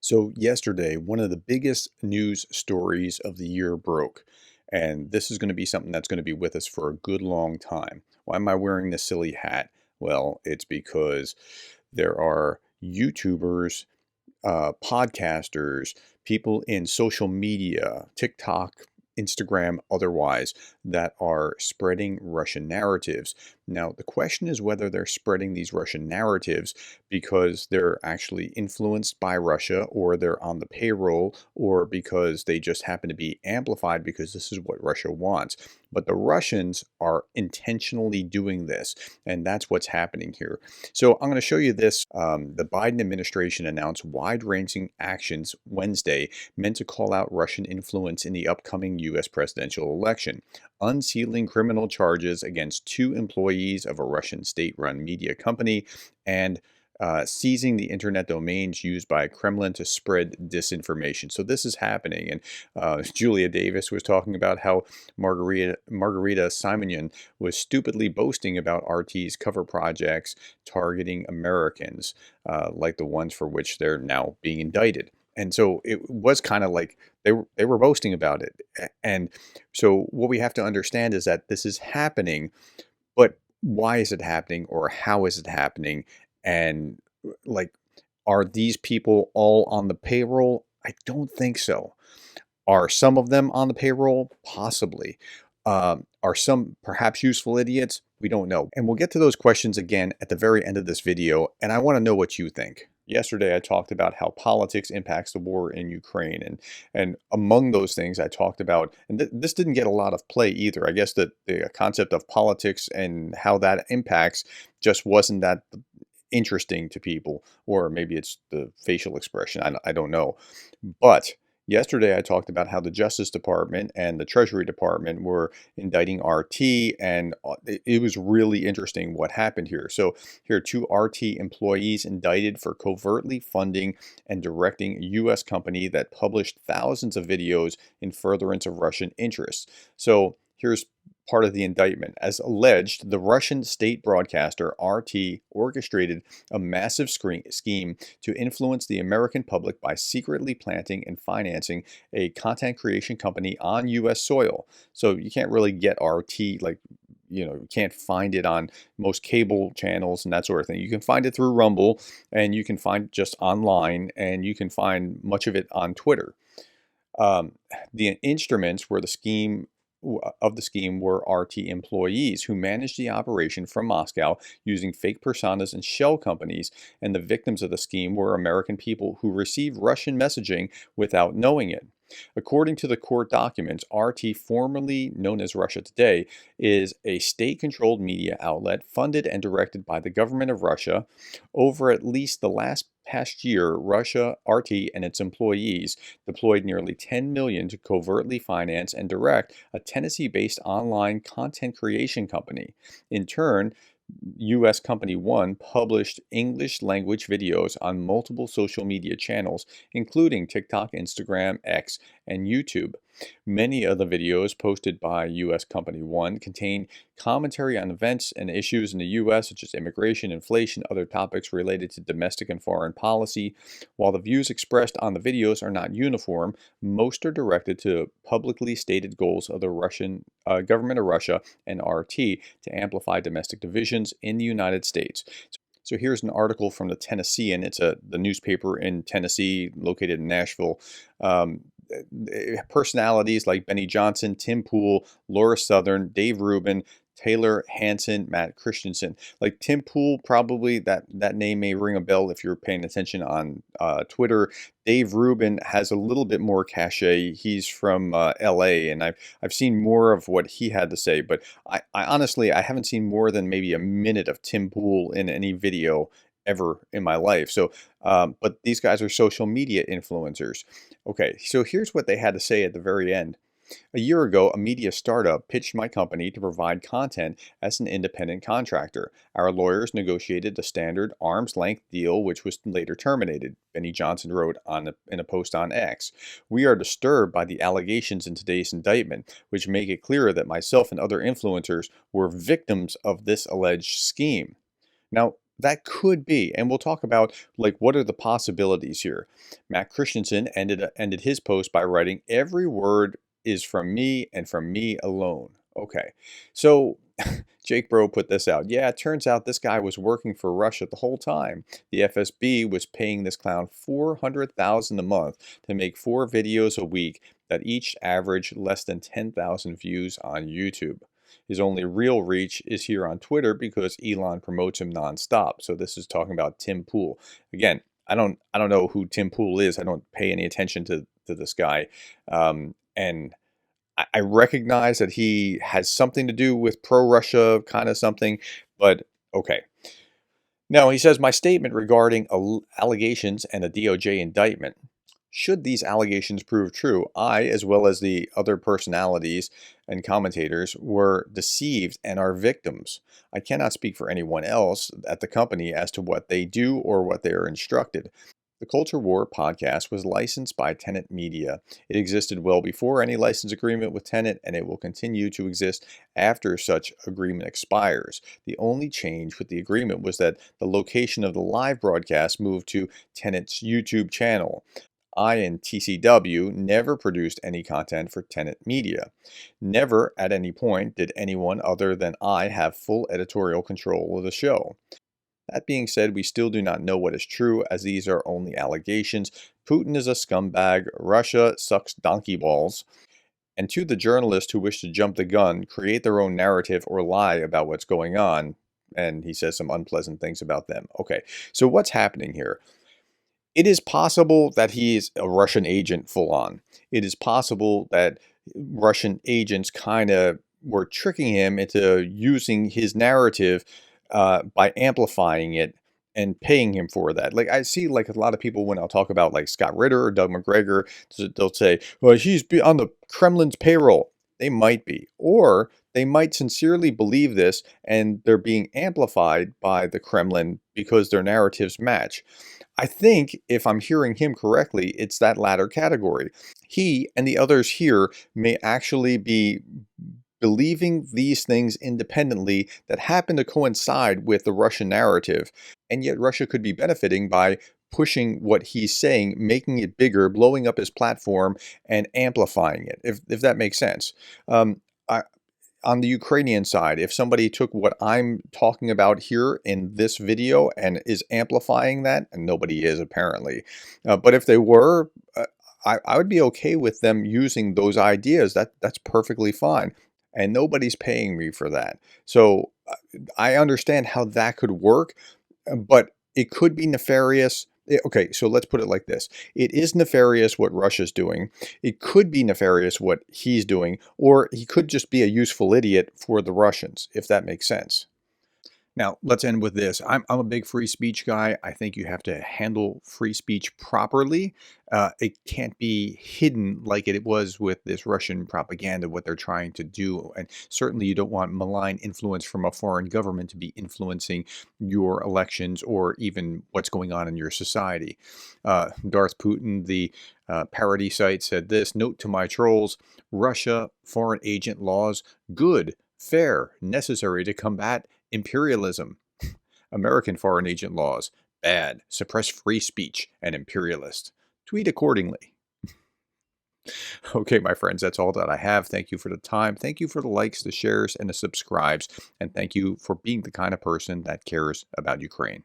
So, yesterday, one of the biggest news stories of the year broke. And this is going to be something that's going to be with us for a good long time. Why am I wearing this silly hat? Well, it's because there are YouTubers, podcasters, people in social media, TikTok, Instagram, otherwise, that are spreading Russian narratives. Now, the question is whether they're spreading these Russian narratives because they're actually influenced by Russia, or they're on the payroll, or because they just happen to be amplified because this is what Russia wants. But the Russians are intentionally doing this, and that's what's happening here. So I'm going to show you this. The Biden administration announced wide-ranging actions Wednesday meant to call out Russian influence in the upcoming U.S. presidential election, unsealing criminal charges against two employees of a Russian state-run media company, and seizing the internet domains used by Kremlin to spread disinformation. So this is happening, and Julia Davis was talking about how Margarita Simonyan was stupidly boasting about RT's cover projects targeting Americans, like the ones for which they're now being indicted. And so it was kind of like they were boasting about it. And so what we have to understand is that this is happening, but why is it happening, or how is it happening? And like, are these people all on the payroll? I don't think so. Are some of them on the payroll? Possibly. Are some perhaps useful idiots? We don't know. And we'll get to those questions again at the very end of this video, and I want to know what you think. Yesterday, I talked about how politics impacts the war in Ukraine, and among those things, I talked about, and this didn't get a lot of play either. I guess that the concept of politics and how that impacts just wasn't that interesting to people, or maybe it's the facial expression. I don't know. But yesterday I talked about how the Justice Department and the Treasury Department were indicting RT, and it was really interesting what happened here. So here are two RT employees indicted for covertly funding and directing a U.S. company that published thousands of videos in furtherance of Russian interests. So here's part of the indictment. As alleged, the Russian state broadcaster RT orchestrated a massive scheme to influence the American public by secretly planting and financing a content creation company on U.S. soil. So you can't really get RT, like, you can't find it on most cable channels and that sort of thing. You can find it through Rumble, and you can find it just online, and you can find much of it on Twitter. Um, the instruments were the scheme of the scheme were RT employees who managed the operation from Moscow using fake personas and shell companies, and the victims of the scheme were American people who received Russian messaging without knowing it. According to the court documents, RT, formerly known as Russia Today, is a state-controlled media outlet funded and directed by the government of Russia. Over at least the last past year, Russia, RT, and its employees deployed nearly $10 million to covertly finance and direct a Tennessee-based online content creation company. In turn, U.S. Company One published English language videos on multiple social media channels, including TikTok, Instagram, X, and YouTube. Many of the videos posted by U.S. Company One contain commentary on events and issues in the U.S., such as immigration, inflation, other topics related to domestic and foreign policy. While the views expressed on the videos are not uniform, most are directed to publicly stated goals of the Russian government of Russia and RT to amplify domestic divisions in the United States. So here's an article from the Tennessean. It's the newspaper in Tennessee, located in Nashville. Personalities like Benny Johnson, Tim Pool, Laura Southern, Dave Rubin, Taylor Hansen, Matt Christensen. Like Tim Pool, probably that name may ring a bell if you're paying attention on Twitter. Dave Rubin has a little bit more cachet. He's from LA, and I've seen more of what he had to say, but I honestly I haven't seen more than maybe a minute of Tim Pool in any video ever in my life. So, but these guys are social media influencers. Okay, so here's what they had to say at the very end. A year ago, a media startup pitched my company to provide content as an independent contractor. Our lawyers negotiated a standard arm's length deal, which was later terminated, Benny Johnson wrote in a post on X. We are disturbed by the allegations in today's indictment, which make it clear that myself and other influencers were victims of this alleged scheme. Now, That could be, and we'll talk about like what are the possibilities here. Matt Christensen ended his post by writing, "Every word is from me and from me alone." Okay, so Jake Bro put this out. Yeah, it turns out this guy was working for Russia the whole time. The FSB was paying this clown 400,000 a month to make 4 videos a week that each average less than 10,000 views on YouTube. His only real reach is here on Twitter because Elon promotes him nonstop. So this is talking about Tim Pool. Again, I don't know who Tim Pool is. I don't pay any attention to this guy. And I recognize that he has something to do with pro-Russia kind of something, but okay. Now, he says, my statement regarding allegations and a DOJ indictment. Should these allegations prove true, I, as well as the other personalities and commentators, were deceived and are victims. I cannot speak for anyone else at the company as to what they do or what they are instructed. The Culture War podcast was licensed by Tenet Media. It existed well before any license agreement with Tenet, and it will continue to exist after such agreement expires. The only change with the agreement was that the location of the live broadcast moved to Tenet's YouTube channel. I and TCW never produced any content for Tenet Media. Never at any point did anyone other than I have full editorial control of the show. That being said, we still do not know what is true, as these are only allegations. Putin is a scumbag, Russia sucks donkey balls, and to the journalists who wish to jump the gun, create their own narrative, or lie about what's going on, and he says some unpleasant things about them. Okay, so what's happening here? It is possible that he is a Russian agent full on. It is possible that Russian agents kind of were tricking him into using his narrative by amplifying it and paying him for that. Like I see, like a lot of people when I'll talk about like Scott Ritter or Doug McGregor, they'll say, "Well, he's on the Kremlin's payroll." They might be, or they might sincerely believe this, and they're being amplified by the Kremlin because their narratives match. I think if I'm hearing him correctly, it's that latter category. He and the others here may actually be believing these things independently that happen to coincide with the Russian narrative. And yet Russia could be benefiting by pushing what he's saying, making it bigger, blowing up his platform, and amplifying it, if that makes sense. I, on the Ukrainian side, if somebody took what I'm talking about here in this video and is amplifying that, and nobody is apparently, but if they were, I would be okay with them using those ideas. That's perfectly fine, and nobody's paying me for that. So I understand how that could work, but it could be nefarious. Okay, so let's put it like this. It is nefarious what Russia's doing. It could be nefarious what he's doing, or he could just be a useful idiot for the Russians, if that makes sense. Now, let's end with this. I'm a big free speech guy. I think you have to handle free speech properly. It can't be hidden like it was with this Russian propaganda, what they're trying to do. And certainly you don't want malign influence from a foreign government to be influencing your elections or even what's going on in your society. Darth Putin, the parody site, said this, note to my trolls, Russia foreign agent laws, good, fair, necessary to combat imperialism. American foreign agent laws, bad, suppress free speech, and imperialist. Tweet accordingly. Okay, my friends, that's all that I have. Thank you for the time. Thank you for the likes, the shares, and the subscribes. And thank you for being the kind of person that cares about Ukraine.